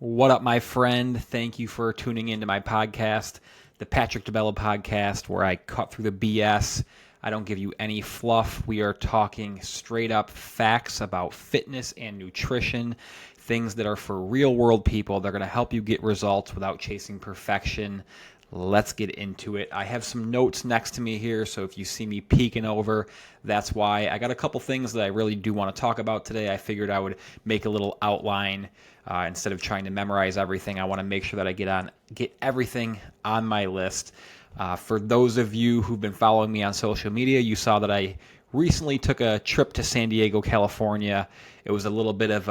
What up, my friend? Thank you for tuning into my podcast, the Patrick DiBello podcast, where I cut through the BS. I don't give you any fluff. We are talking straight up facts about fitness and nutrition, things that are for real world people. They're going to help you get results without chasing perfection. Let's get into it. I have some notes next to me here, so if you see me peeking over, that's why. I got a couple things that I really do want to talk about today. I figured I would make a little outline instead of trying to memorize everything. I want to make sure that I get everything on my list. For those of you who've been following me on social media, you saw that I recently took a trip to San Diego, California. It was a little bit of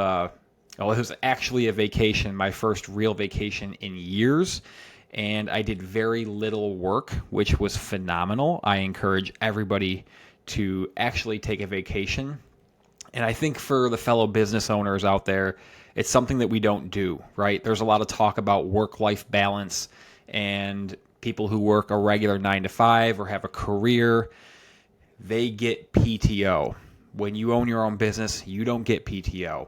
it was actually a vacation, my first real vacation in years. And I did very little work, which was phenomenal. I encourage everybody to actually take a vacation. And I think for the fellow business owners out there, it's something that we don't do, right? There's a lot of talk about work-life balance and people who work a regular 9 to 5 or have a career, they get PTO. When you own your own business, you don't get PTO.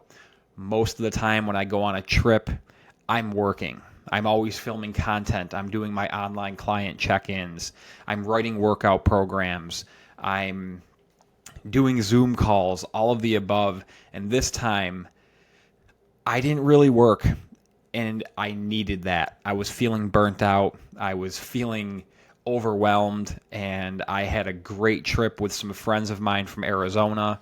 Most of the time when I go on a trip, I'm working. I'm always filming content. I'm doing my online client check-ins. I'm writing workout programs. I'm doing Zoom calls, all of the above. And this time, I didn't really work, and I needed that. I was feeling burnt out. I was feeling overwhelmed, and I had a great trip with some friends of mine from Arizona.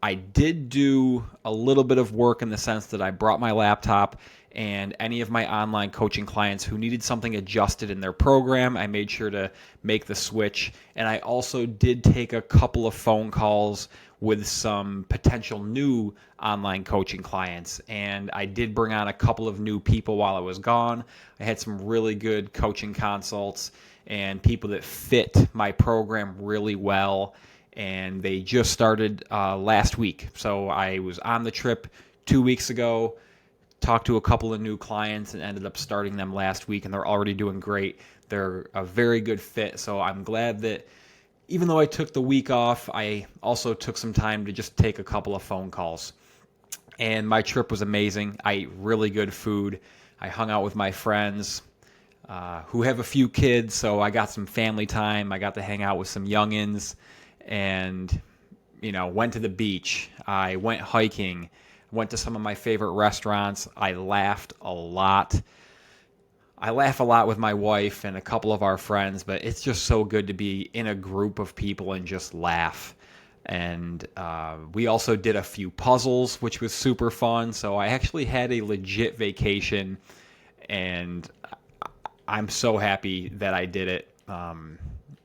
I did do a little bit of work in the sense that I brought my laptop, and any of my online coaching clients who needed something adjusted in their program, I made sure to make the switch. And I also did take a couple of phone calls with some potential new online coaching clients. And I did bring on a couple of new people while I was gone. I had some really good coaching consults and people that fit my program really well. And they just started last week. So I was on the trip 2 weeks ago, talked to a couple of new clients and ended up starting them last week, and they're already doing great. They're a very good fit. So I'm glad that even though I took the week off, I also took some time to just take a couple of phone calls. And my trip was amazing. I ate really good food. I hung out with my friends who have a few kids, so I got some family time. I got to hang out with some youngins and, went to the beach. I went hiking, went to some of my favorite restaurants. I laughed a lot. I laugh a lot with my wife and a couple of our friends, but it's just so good to be in a group of people and just laugh. And we also did a few puzzles, which was super fun. So I actually had a legit vacation, and I'm so happy that I did it.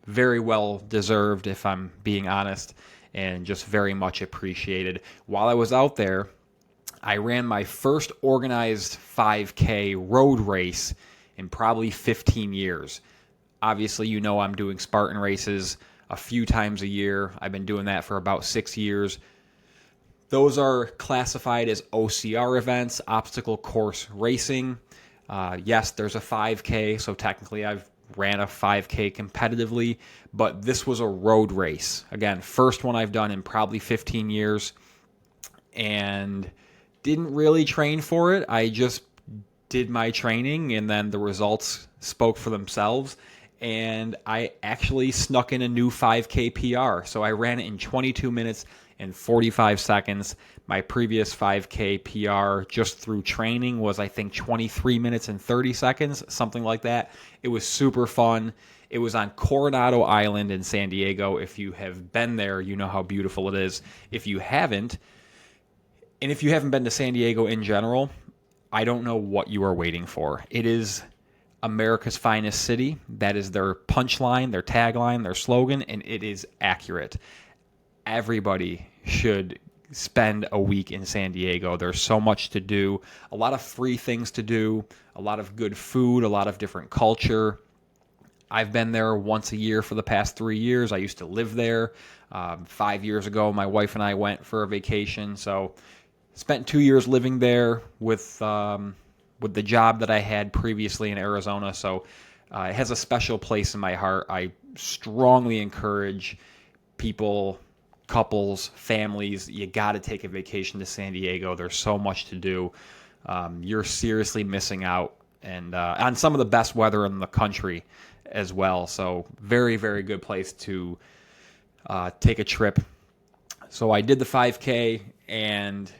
Very well deserved, if I'm being honest, and just very much appreciated. While I was out there, I ran my first organized 5K road race in probably 15 years. Obviously, I'm doing Spartan races a few times a year. I've been doing that for about 6 years. Those are classified as OCR events, obstacle course racing. Yes, there's a 5K, so technically I've ran a 5K competitively, but this was a road race. Again, first one I've done in probably 15 years, and didn't really train for it. I just did my training, and then the results spoke for themselves, and I actually snuck in a new 5K PR. So I ran it in 22 minutes and 45 seconds. My previous 5K PR just through training was, I think, 23 minutes and 30 seconds, something like that. It was super fun. It was on Coronado Island in San Diego. If you have been there, you know how beautiful it is. If you haven't, and if you haven't been to San Diego in general, I don't know what you are waiting for. It is America's finest city. That is their punchline, their tagline, their slogan, and it is accurate. Everybody should spend a week in San Diego. There's so much to do, a lot of free things to do, a lot of good food, a lot of different culture. I've been there once a year for the past 3 years. I used to live there. 5 years ago, my wife and I went for a vacation. So spent 2 years living there with the job that I had previously in Arizona. So it has a special place in my heart. I strongly encourage people, couples, families, you got to take a vacation to San Diego. There's so much to do. you're seriously missing out, and on some of the best weather in the country as well. So very, very good place to take a trip. So I did the 5K, and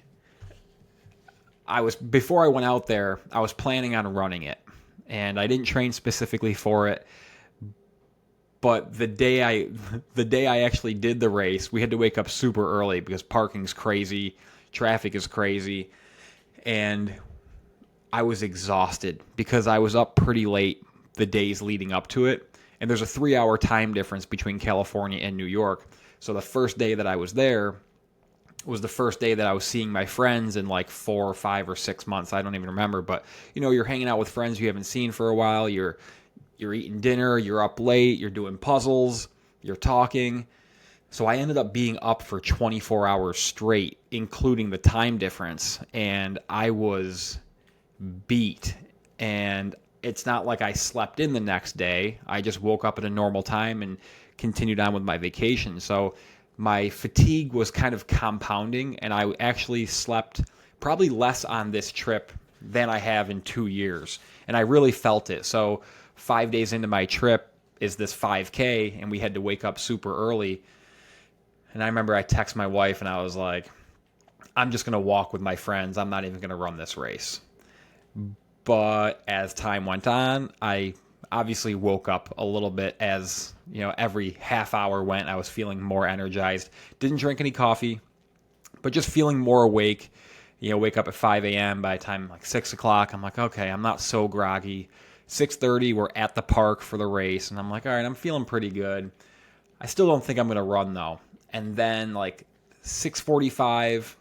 before I went out there, I was planning on running it, and I didn't train specifically for it. But the day I actually did the race, we had to wake up super early because parking's crazy, traffic is crazy, and I was exhausted because I was up pretty late the days leading up to it. And there's a 3-hour time difference between California and New York. So the first day that I was there was the first day that I was seeing my friends in like 4 or 5 or 6 months. I don't even remember. But, you're hanging out with friends you haven't seen for a while. You're eating dinner. You're up late. You're doing puzzles. You're talking. So I ended up being up for 24 hours straight, including the time difference. And I was beat. And it's not like I slept in the next day. I just woke up at a normal time and continued on with my vacation. So my fatigue was kind of compounding, and I actually slept probably less on this trip than I have in 2 years. And I really felt it. So 5 days into my trip is this 5K, and we had to wake up super early. And I remember I texted my wife, and I was like, I'm just going to walk with my friends. I'm not even going to run this race. But as time went on, I obviously woke up a little bit as, every half hour went. I was feeling more energized. Didn't drink any coffee, but just feeling more awake. Wake up at 5 a.m. By the time like 6 o'clock, I'm like, okay, I'm not so groggy. 6:30, we're at the park for the race, and I'm like, all right, I'm feeling pretty good. I still don't think I'm going to run, though. And then like 6:45,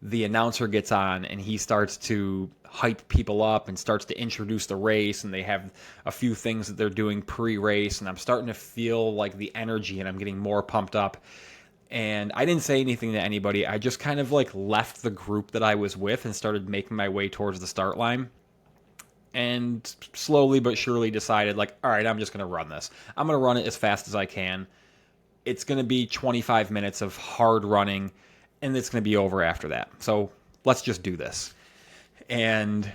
the announcer gets on, and he starts to hype people up and starts to introduce the race, and they have a few things that they're doing pre-race, and I'm starting to feel like the energy, and I'm getting more pumped up. And I didn't say anything to anybody. I just kind of like left the group that I was with and started making my way towards the start line, and slowly but surely decided, like, all right, I'm just going to run this. I'm going to run it as fast as I can. It's going to be 25 minutes of hard running, and it's going to be over after that. So let's just do this. And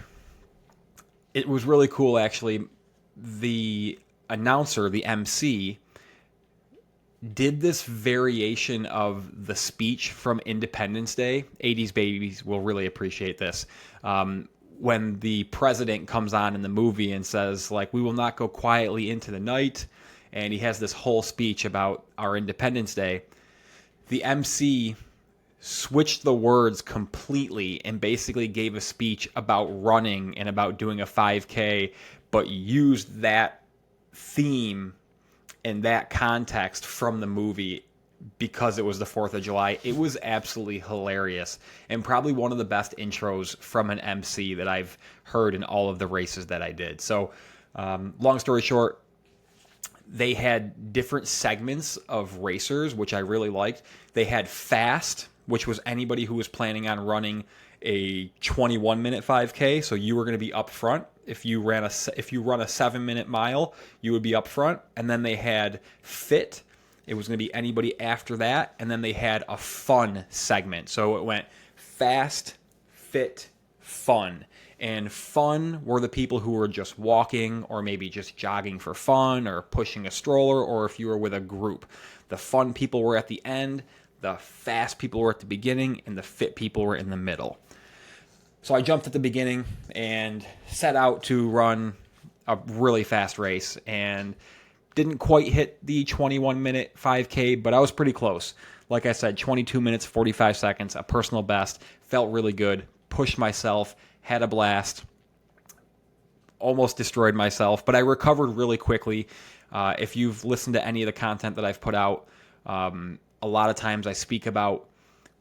it was really cool, actually. The announcer, the MC, did this variation of the speech from Independence Day. 80s babies will really appreciate this. When the president comes on in the movie and says, like, we will not go quietly into the night, and he has this whole speech about our Independence Day, the MC switched the words completely and basically gave a speech about running and about doing a 5K, but used that theme and that context from the movie because it was the 4th of July. It was absolutely hilarious, and probably one of the best intros from an MC that I've heard in all of the races that I did. So long story short, they had different segments of racers, which I really liked. They had fast, which was anybody who was planning on running a 21-minute 5K. So you were going to be up front. If you run a 7-minute mile, you would be up front. And then they had fit. It was going to be anybody after that. And then they had a fun segment. So it went fast, fit, fun. And fun were the people who were just walking or maybe just jogging for fun or pushing a stroller, or if you were with a group. The fun people were at the end, the fast people were at the beginning, and the fit people were in the middle. So I jumped at the beginning and set out to run a really fast race, and didn't quite hit the 21-minute 5K, but I was pretty close. Like I said, 22 minutes, 45 seconds, a personal best. Felt really good, pushed myself, had a blast, almost destroyed myself, but I recovered really quickly. If you've listened to any of the content that I've put out, a lot of times I speak about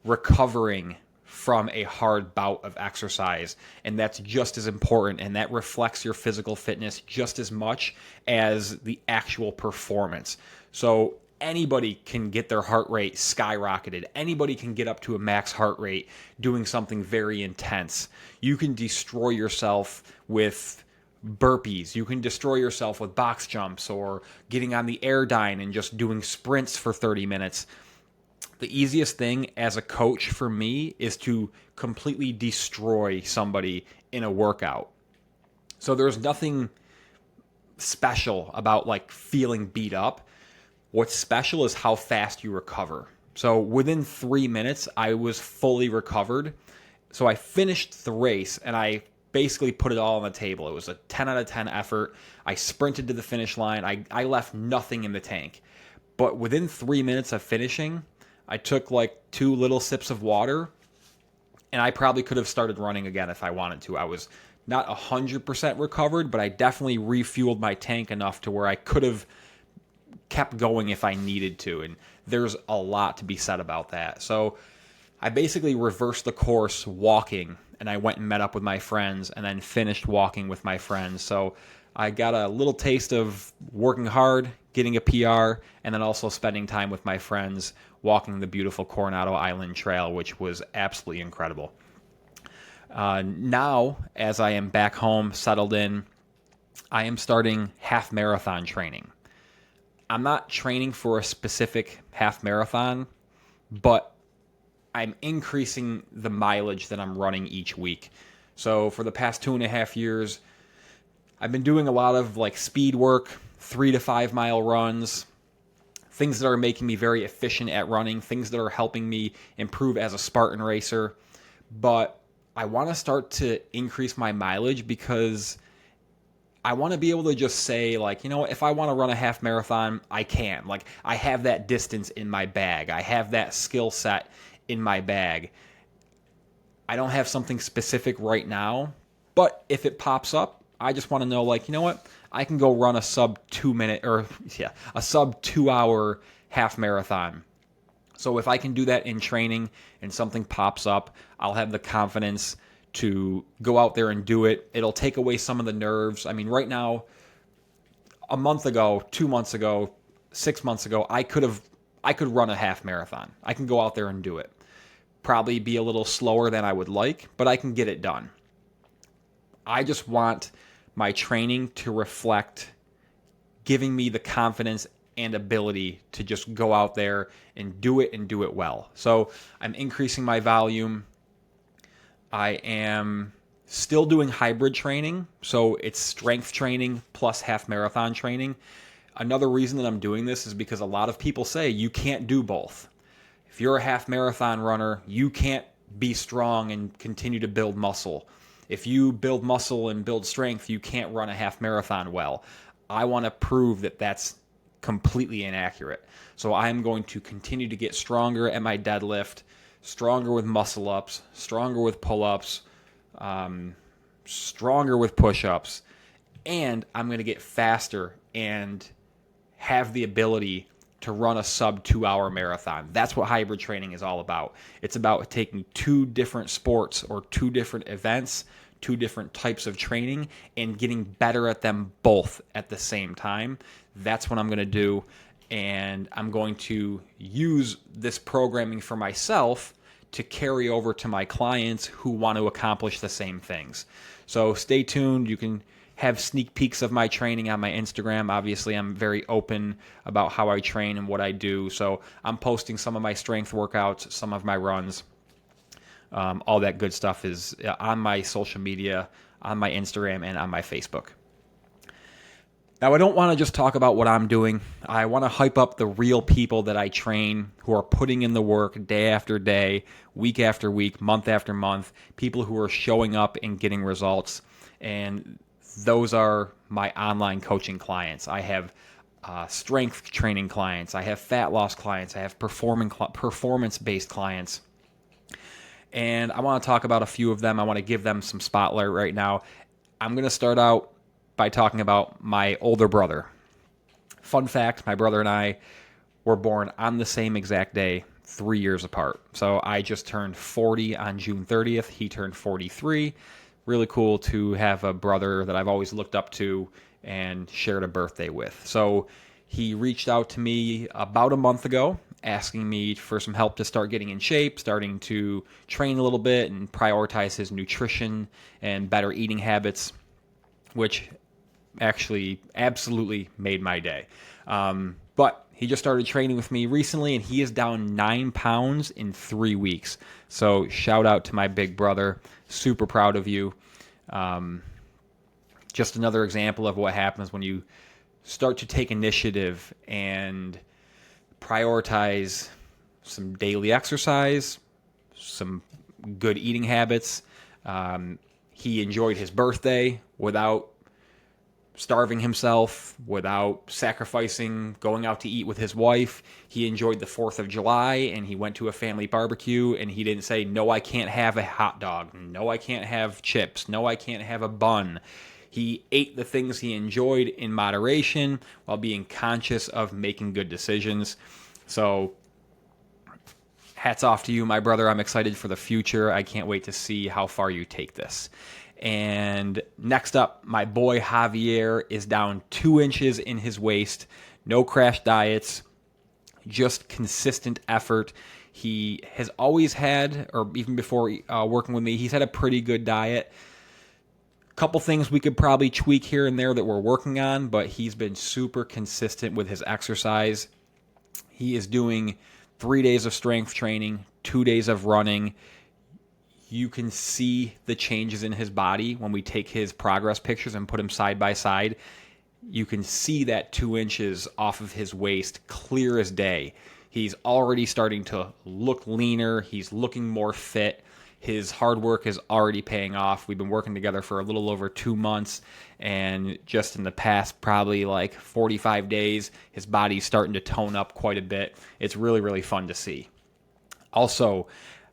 recovering from a hard bout of exercise, and that's just as important, and that reflects your physical fitness just as much as the actual performance. So anybody can get their heart rate skyrocketed. Anybody can get up to a max heart rate doing something very intense. You can destroy yourself with burpees. You can destroy yourself with box jumps or getting on the air dyne and just doing sprints for 30 minutes. The easiest thing as a coach for me is to completely destroy somebody in a workout. So there's nothing special about like feeling beat up. What's special is how fast you recover. So within 3 minutes, I was fully recovered. So I finished the race and I basically put it all on the table. It was a 10 out of 10 effort. I sprinted to the finish line. I left nothing in the tank. But within 3 minutes of finishing, I took like 2 little sips of water, and I probably could have started running again if I wanted to. I was not 100% recovered, but I definitely refueled my tank enough to where I could have kept going if I needed to. And there's a lot to be said about that. So I basically reversed the course walking, and I went and met up with my friends and then finished walking with my friends. So I got a little taste of working hard, getting a PR, and then also spending time with my friends walking the beautiful Coronado Island Trail, which was absolutely incredible. Now, as I am back home, settled in, I am starting half marathon training. I'm not training for a specific half marathon, but I'm increasing the mileage that I'm running each week. So for the past 2.5 years, I've been doing a lot of like speed work, 3 to 5 mile runs, things that are making me very efficient at running, things that are helping me improve as a Spartan racer. But I want to start to increase my mileage because I want to be able to just say, like, you know, if I want to run a half marathon, I can. Like, I have that distance in my bag. I have that skill set in my bag. I don't have something specific right now, but if it pops up, I just want to know, like, you know what? I can go run a sub 2 hour half marathon. So if I can do that in training and something pops up, I'll have the confidence to go out there and do it. It'll take away some of the nerves. I mean, right now, a month ago, 2 months ago, 6 months ago, I could run a half marathon. I can go out there and do it. Probably be a little slower than I would like, but I can get it done. I just want my training to reflect giving me the confidence and ability to just go out there and do it well. So I'm increasing my volume. I am still doing hybrid training, so it's strength training plus half marathon training. Another reason that I'm doing this is because a lot of people say you can't do both. If you're a half marathon runner, you can't be strong and continue to build muscle. If you build muscle and build strength, you can't run a half marathon well. I want to prove that that's completely inaccurate. So I'm going to continue to get stronger at my deadlift, stronger with muscle ups, stronger with pull-ups, stronger with push-ups, and I'm going to get faster and have the ability to run a sub 2 hour marathon. That's what hybrid training is all about. It's about taking 2 different sports or 2 different events, 2 different types of training, and getting better at them both at the same time. That's what I'm going to do. And I'm going to use this programming for myself to carry over to my clients who want to accomplish the same things. So stay tuned. You can have sneak peeks of my training on my Instagram. Obviously, I'm very open about how I train and what I do. So I'm posting some of my strength workouts, some of my runs. All that good stuff is on my social media, on my Instagram, and on my Facebook. Now, I don't want to just talk about what I'm doing. I want to hype up the real people that I train who are putting in the work day after day, week after week, month after month, people who are showing up and getting results. And those are my online coaching clients. I have strength training clients. I have fat loss clients. I have performance-based clients. And I want to talk about a few of them. I want to give them some spotlight right now. I'm going to start out by talking about my older brother. Fun fact, my brother and I were born on the same exact day, 3 years apart. So I just turned 40 on June 30th. He turned 43. Really cool to have a brother that I've always looked up to and shared a birthday with. So he reached out to me about a month ago, asking me for some help to start getting in shape, starting to train a little bit and prioritize his nutrition and better eating habits, which actually absolutely made my day. But He just started training with me recently, and he is down 9 pounds in 3 weeks. So shout out to my big brother. Super proud of you. Just another example of what happens when you start to take initiative and prioritize some daily exercise, some good eating habits. He enjoyed his birthday without starving himself, without sacrificing going out to eat with his wife. He enjoyed the 4th of July, and he went to a family barbecue, and he didn't say, no, I can't have a hot dog. No, I can't have chips. No, I can't have a bun. He ate the things he enjoyed in moderation while being conscious of making good decisions. So hats off to you, my brother. I'm excited for the future. I can't wait to see how far you take this. And next up, my boy Javier is down 2 inches in his waist. No crash diets, just consistent effort. He has always had, or even before working with me, he's had a pretty good diet. Couple things we could probably tweak here and there that we're working on, but he's been super consistent with his exercise. He is doing 3 days of strength training, 2 days of running. You can see the changes in his body when we take his progress pictures and put him side by side. You can see that 2 inches off of his waist, clear as day. He's already starting to look leaner. He's looking more fit. His hard work is already paying off. We've been working together for a little over 2 months, and just in the past probably like 45 days, his body's starting to tone up quite a bit. It's really, really fun to see. Also,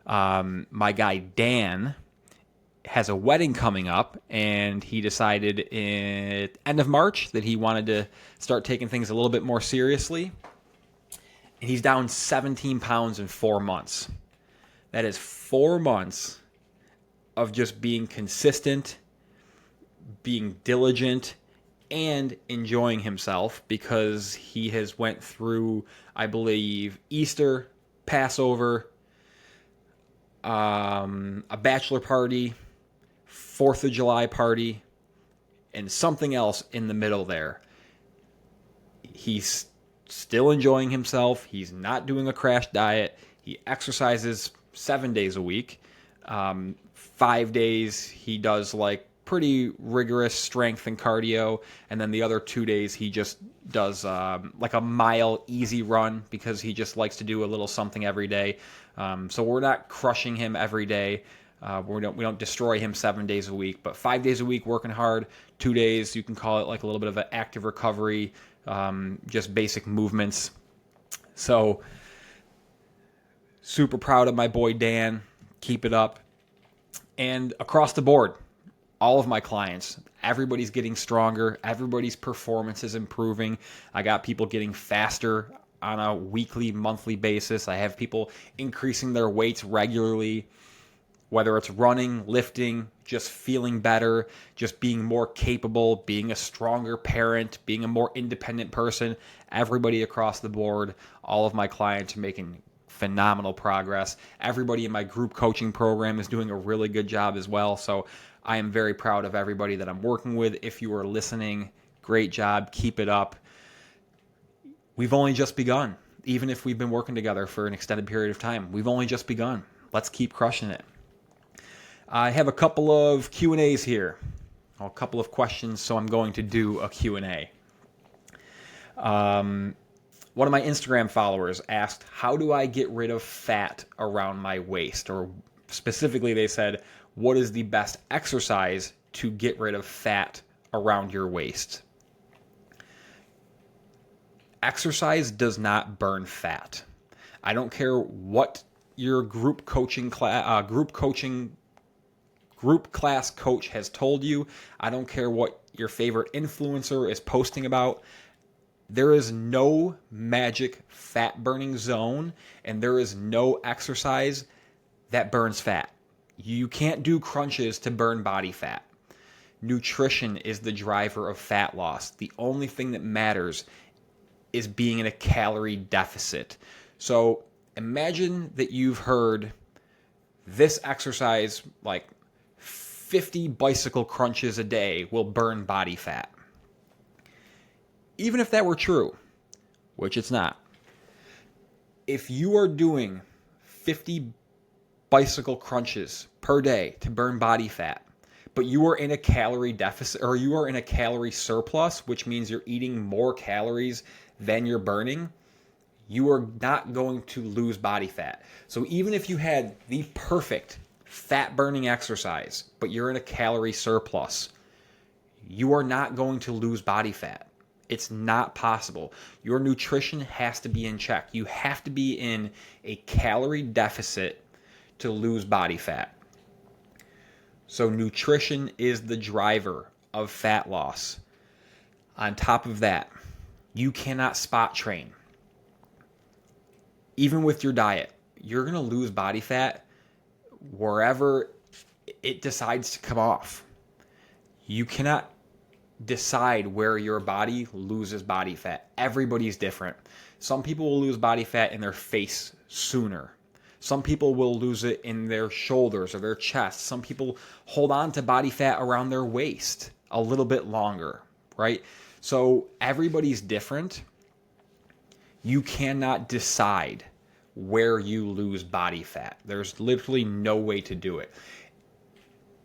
my guy Dan has a wedding coming up, and he decided at end of March that he wanted to start taking things a little bit more seriously. And he's down 17 pounds in 4 months. That is 4 months of just being consistent, being diligent, and enjoying himself, because he has went through, I believe, Easter, Passover, a bachelor party, 4th of July party, and something else in the middle there. He's still enjoying himself. He's not doing a crash diet. He exercises 7 days a week. 5 days he does like pretty rigorous strength and cardio, and then the other 2 days he just does like a mile easy run, because he just likes to do a little something every day. So we're not crushing him every day. We don't destroy him 7 days a week, but 5 days a week working hard. 2 days you can call it like a little bit of an active recovery, just basic movements. So super proud of my boy Dan. Keep it up. And across the board, all of my clients, everybody's getting stronger. Everybody's performance is improving. I got people getting faster on a weekly, monthly basis. I have people increasing their weights regularly, whether it's running, lifting, just feeling better, just being more capable, being a stronger parent, being a more independent person. Everybody across the board, all of my clients are making phenomenal progress. Everybody in my group coaching program is doing a really good job as well. So I am very proud of everybody that I'm working with. If you are listening, great job. Keep it up. We've only just begun. Even if we've been working together for an extended period of time, we've only just begun. Let's keep crushing it. I have a couple of Q&As here, a couple of questions, so I'm going to do a Q&A. One of my Instagram followers asked, how do I get rid of fat around my waist? Or specifically, they said, what is the best exercise to get rid of fat around your waist? Exercise does not burn fat. I don't care what your group class coach has told you. I don't care what your favorite influencer is posting about. There is no magic fat burning zone, and there is no exercise that burns fat. You can't do crunches to burn body fat. Nutrition is the driver of fat loss. The only thing that matters is being in a calorie deficit. So imagine that you've heard this exercise, like 50 bicycle crunches a day will burn body fat. Even if that were true, which it's not, If you are doing 50 bicycle crunches per day to burn body fat, but you are in a calorie deficit or you are in a calorie surplus, which means you're eating more calories than you're burning, you are not going to lose body fat. So even if you had the perfect fat burning exercise, but you're in a calorie surplus, you are not going to lose body fat. It's not possible. Your nutrition has to be in check. You have to be in a calorie deficit to lose body fat. So nutrition is the driver of fat loss. On top of that, you cannot spot train. Even with your diet, you're going to lose body fat wherever it decides to come off. You cannot decide where your body loses body fat. Everybody's different. Some people will lose body fat in their face sooner. Some people will lose it in their shoulders or their chest. Some people hold on to body fat around their waist a little bit longer, right? So everybody's different. You cannot decide where you lose body fat. There's literally no way to do it.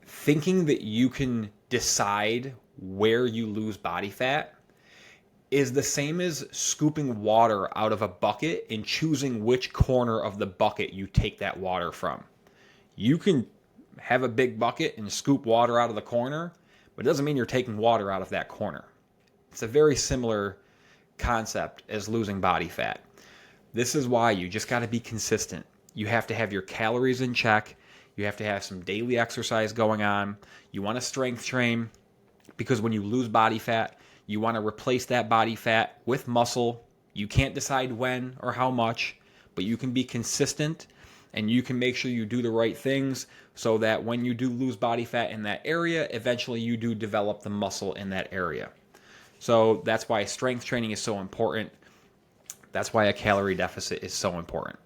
Thinking that you can decide where you lose body fat is the same as scooping water out of a bucket and choosing which corner of the bucket you take that water from. You can have a big bucket and scoop water out of the corner, but it doesn't mean you're taking water out of that corner. It's a very similar concept as losing body fat. This is why you just got to be consistent. You have to have your calories in check. You have to have some daily exercise going on. You want to strength train because when you lose body fat, you want to replace that body fat with muscle. You can't decide when or how much, but you can be consistent and you can make sure you do the right things so that when you do lose body fat in that area, eventually you do develop the muscle in that area. So that's why strength training is so important. That's why a calorie deficit is so important.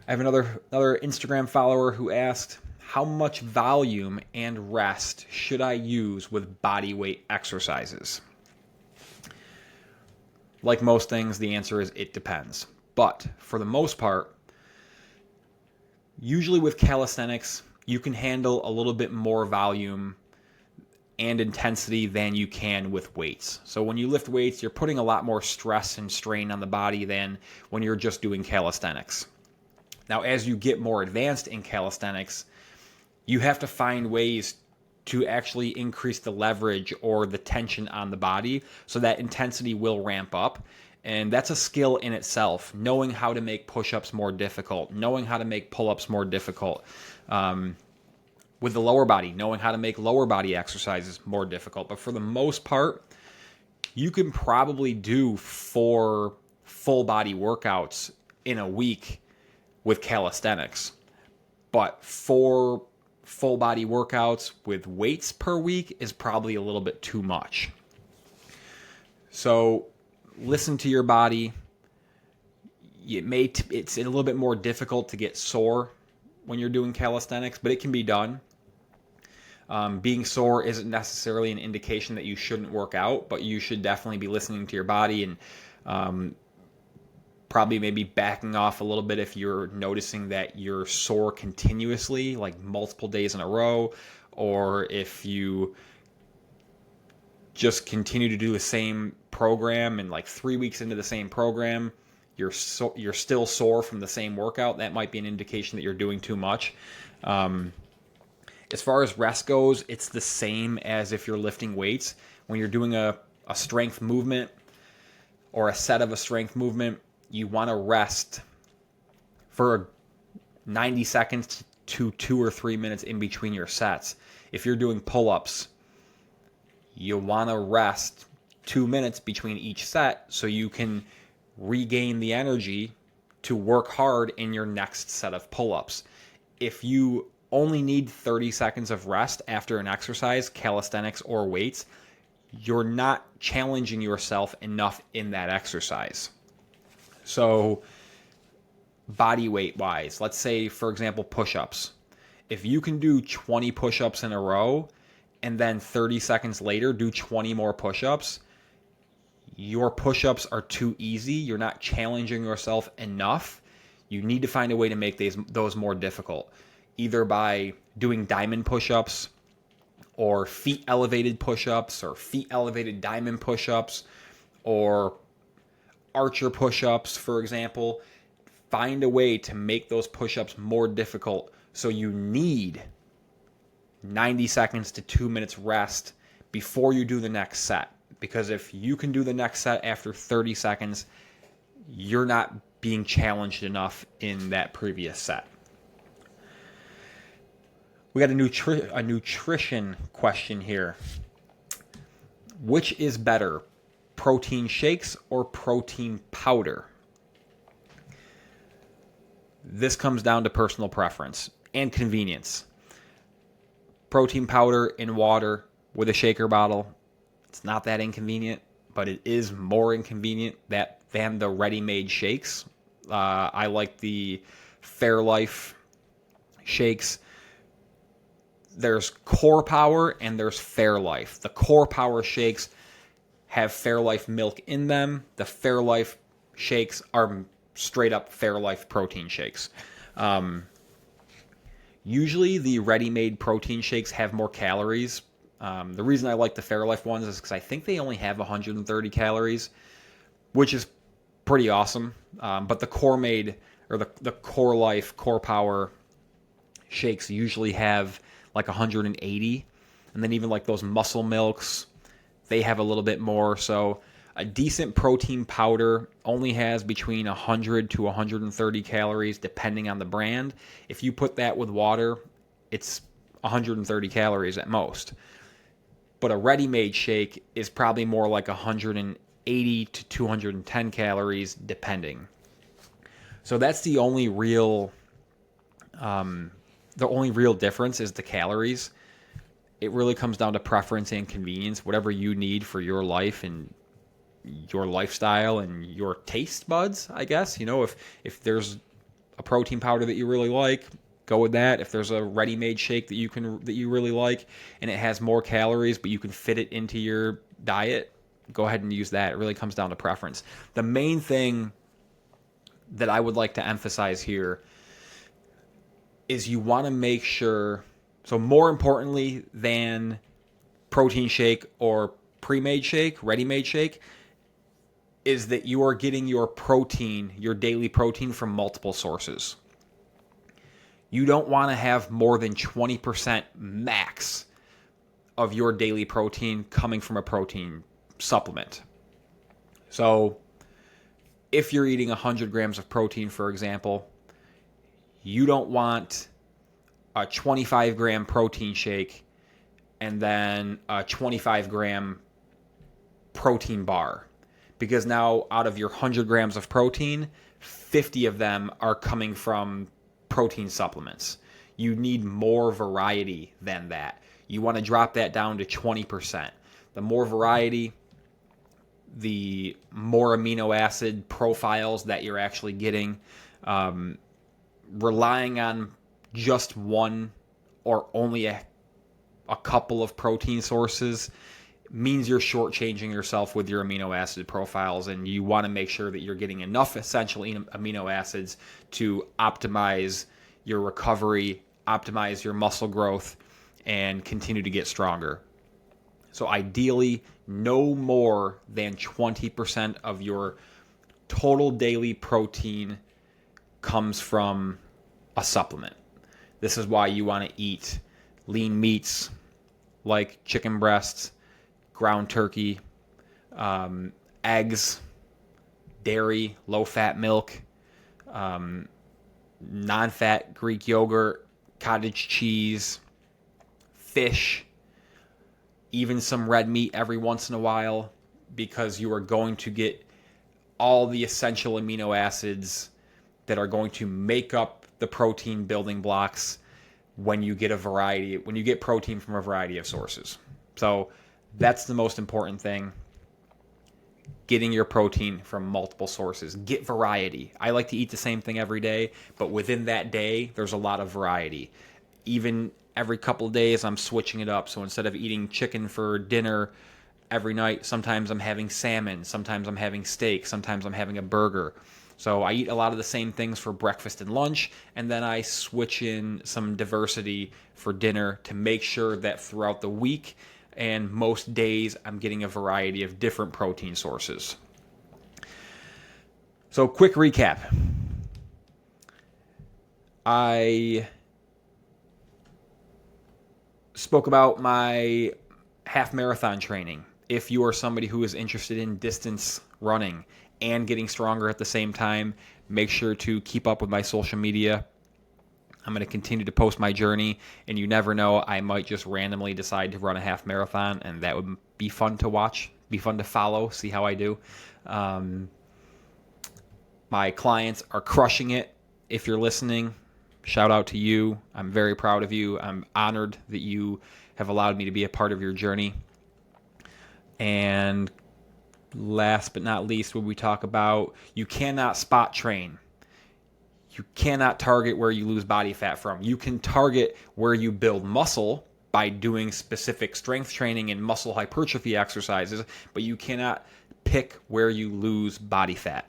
I have another Instagram follower who asked, how much volume and rest should I use with body weight exercises? Like most things, the answer is it depends. But for the most part, usually with calisthenics, you can handle a little bit more volume and intensity than you can with weights. So when you lift weights, you're putting a lot more stress and strain on the body than when you're just doing calisthenics. Now, as you get more advanced in calisthenics, you have to find ways to actually increase the leverage or the tension on the body so that intensity will ramp up. And that's a skill in itself, knowing how to make push-ups more difficult, knowing how to make pull-ups more difficult. With the lower body, knowing how to make lower body exercises more difficult. But for the most part, you can probably do 4 full body workouts in a week with calisthenics. But 4 full body workouts with weights per week is probably a little bit too much. So listen to your body. It's a little bit more difficult to get sore when you're doing calisthenics, but it can be done. Being sore isn't necessarily an indication that you shouldn't work out, but you should definitely be listening to your body and probably maybe backing off a little bit if you're noticing that you're sore continuously, like multiple days in a row, or if you just continue to do the same program and like 3 weeks into the same program, you're still sore from the same workout. That might be an indication that you're doing too much. As far as rest goes, it's the same as if you're lifting weights. When you're doing a strength movement or a set of a strength movement, you want to rest for 90 seconds to 2 or 3 minutes in between your sets. If you're doing pull-ups, you want to rest 2 minutes between each set so you can regain the energy to work hard in your next set of pull-ups. If you only need 30 seconds of rest after an exercise, calisthenics or weights, you're not challenging yourself enough in that exercise. So body weight wise, let's say, for example, push-ups. If you can do 20 push-ups in a row and then 30 seconds later do 20 more push-ups, your push-ups are too easy, you're not challenging yourself enough, you need to find a way to make those more difficult, either by doing diamond push-ups or feet elevated push-ups or feet elevated diamond push-ups or archer push-ups, for example. Find a way to make those push-ups more difficult, so you need 90 seconds to 2 minutes rest before you do the next set. Because if you can do the next set after 30 seconds, you're not being challenged enough in that previous set. We got a nutrition question here. Which is better, protein shakes or protein powder? This comes down to personal preference and convenience. Protein powder in water with a shaker bottle, it's not that inconvenient, but it is more inconvenient than the ready-made shakes. I like the Fairlife shakes. There's Core Power and there's Fairlife. The Core Power shakes have Fairlife milk in them. The Fairlife shakes are straight up Fairlife protein shakes. Usually the ready-made protein shakes have more calories. The reason I like the Fairlife ones is because I think they only have 130 calories, which is pretty awesome. But the Core-made, or the Core Life, Core Power shakes usually have like 180. And then even like those muscle milks, they have a little bit more. So a decent protein powder only has between 100 to 130 calories depending on the brand. If you put that with water, it's 130 calories at most. But a ready-made shake is probably more like 180 to 210 calories depending. So that's the only real difference is the calories. It really comes down to preference and convenience, whatever you need for your life and your lifestyle and your taste buds, I guess. You know, if there's a protein powder that you really like, go with that. If there's a ready-made shake that you really like and it has more calories but you can fit it into your diet, go ahead and use that. It really comes down to preference. The main thing that I would like to emphasize here is you want to make sure, so more importantly than protein shake or pre-made shake, ready-made shake, is that you are getting your protein, your daily protein, from multiple sources. You don't want to have more than 20% max of your daily protein coming from a protein supplement. So if you're eating 100 grams of protein, for example, you don't want a 25 gram protein shake and then a 25 gram protein bar. Because now out of your 100 grams of protein, 50 of them are coming from protein supplements. You need more variety than that. You want to drop that down to 20%. The more variety, the more amino acid profiles that you're actually getting. Relying on just one or only a couple of protein sources means you're shortchanging yourself with your amino acid profiles, and you want to make sure that you're getting enough essential amino acids to optimize your recovery, optimize your muscle growth, and continue to get stronger. So ideally, no more than 20% of your total daily protein comes from a supplement. This is why you want to eat lean meats like chicken breasts, ground turkey, eggs, dairy, low-fat milk, non-fat Greek yogurt, cottage cheese, fish, even some red meat every once in a while, because you are going to get all the essential amino acids that are going to make up the protein building blocks when you get protein from a variety of sources. So that's the most important thing. Getting your protein from multiple sources. Get variety. I like to eat the same thing every day, but within that day, there's a lot of variety. Even every couple of days, I'm switching it up. So instead of eating chicken for dinner every night. Sometimes I'm having salmon. Sometimes I'm having steak. Sometimes I'm having a burger. So I eat a lot of the same things for breakfast and lunch, and then I switch in some diversity for dinner to make sure that throughout the week and most days I'm getting a variety of different protein sources. So quick recap. I spoke about my half marathon training. If you are somebody who is interested in distance running and getting stronger at the same time, make sure to keep up with my social media. I'm going to continue to post my journey, and you never know, I might just randomly decide to run a half marathon, and that would be fun to watch, be fun to follow, see how I do. My clients are crushing it. If you're listening, shout out to you. I'm very proud of you. I'm honored that you have allowed me to be a part of your journey. And last but not least, what we talk about, you cannot spot train. You cannot target where you lose body fat from. You can target where you build muscle by doing specific strength training and muscle hypertrophy exercises, but you cannot pick where you lose body fat.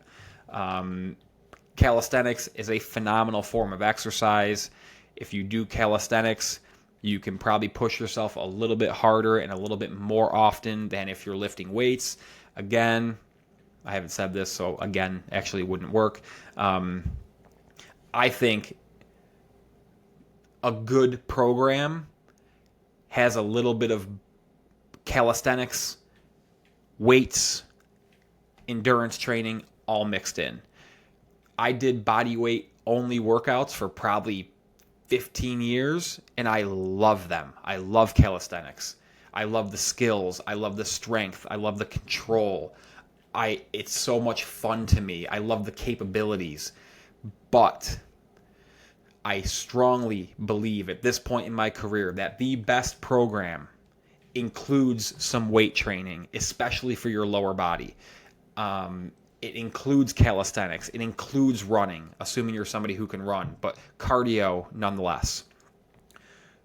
Calisthenics is a phenomenal form of exercise. If you do calisthenics, you can probably push yourself a little bit harder and a little bit more often than if you're lifting weights. Again, I haven't said this, so again, actually wouldn't work. I think a good program has a little bit of calisthenics, weights, endurance training all mixed in. I did body weight only workouts for probably 15 years, and I love them. I love calisthenics. I love the skills. I love the strength. I love the control. It's so much fun to me. I love the capabilities. But I strongly believe at this point in my career that the best program includes some weight training, especially for your lower body. It includes calisthenics. It includes running, assuming you're somebody who can run, but cardio nonetheless.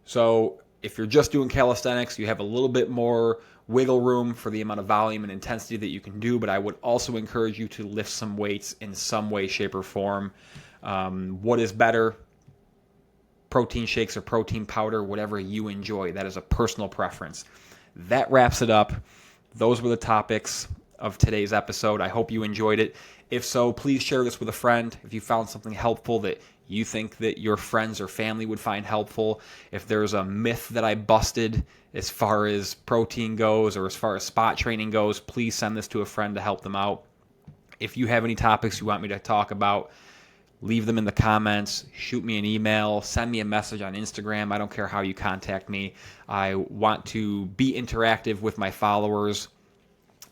So if you're just doing calisthenics, you have a little bit more wiggle room for the amount of volume and intensity that you can do, but I would also encourage you to lift some weights in some way, shape, or form. What is better? Protein shakes or protein powder, whatever you enjoy. That is a personal preference. That wraps it up. Those were the topics of today's episode. I hope you enjoyed it. If so, please share this with a friend. If you found something helpful that you think that your friends or family would find helpful, if there's a myth that I busted as far as protein goes or as far as spot training goes, please send this to a friend to help them out. If you have any topics you want me to talk about, leave them in the comments, shoot me an email, send me a message on Instagram. I don't care how you contact me. I want to be interactive with my followers.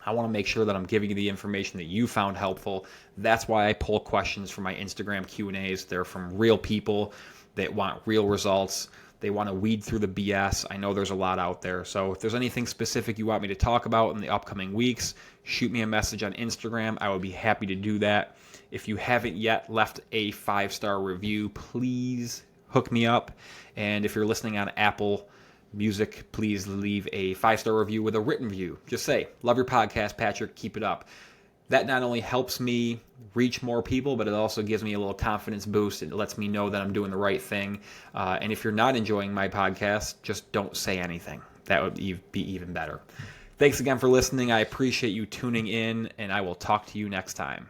I want to make sure that I'm giving you the information that you found helpful. That's why I pull questions from my Instagram Q&As. They're from real people that want real results. They want to weed through the BS. I know there's a lot out there. So if there's anything specific you want me to talk about in the upcoming weeks, shoot me a message on Instagram. I would be happy to do that. If you haven't yet left a 5-star review, please hook me up. And if you're listening on Apple Music, please leave a 5-star review with a written review. Just say, love your podcast, Patrick, keep it up. That not only helps me reach more people, but it also gives me a little confidence boost. It lets me know that I'm doing the right thing. And if you're not enjoying my podcast, just don't say anything. That would be even better. Thanks again for listening. I appreciate you tuning in, and I will talk to you next time.